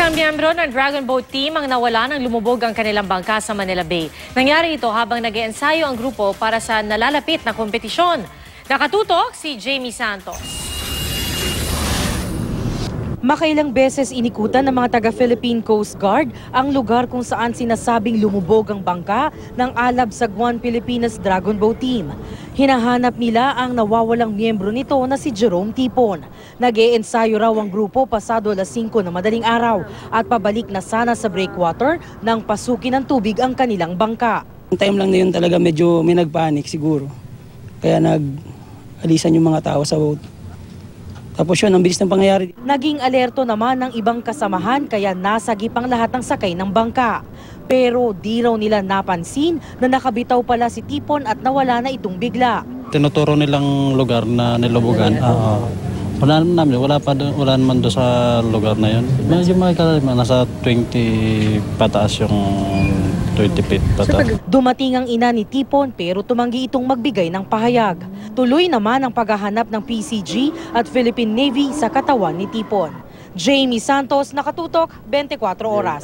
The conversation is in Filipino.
Isang miyembro ng Dragon Boat Team ang nawala nang lumubog ang kanilang bangka sa Manila Bay. Nangyari ito habang nag-eensayo ang grupo para sa nalalapit na kompetisyon. Nakatutok si Jamie Santos. Makailang beses inikutan ng mga taga-Philippine Coast Guard ang lugar kung saan sinasabing lumubog ang bangka ng Alab Sagwan Pilipinas Dragon Boat Team. Hinahanap nila ang nawawalang miyembro nito na si Jerome Tipon. Nag-e-ensayo raw ang grupo pasado alas 5 ng madaling araw at pabalik na sana sa breakwater nang pasukin ng tubig ang kanilang bangka. Ang time lang na yun talaga medyo may nagpanik siguro. Kaya nag-alisan yung mga tao sa boat. Tapos yun, ang bilis ng pangyayari. Naging alerto naman ng ibang kasamahan kaya nasagip ang lahat ng sakay ng bangka. Pero di raw nila napansin na nakabitaw pala si Tipon at nawala na itong bigla. Tinuturo nilang lugar na nilubugan. Wala naman doon sa lugar na yun. Medyo makikalaman, nasa 20 pataas yung 20 feet pataas. Dumating ang ina ni Tipon pero tumanggi itong magbigay ng pahayag. Tuloy naman ang paghahanap ng PCG at Philippine Navy sa katawan ni Tipon. Jamie Santos, Nakatutok, 24 Oras.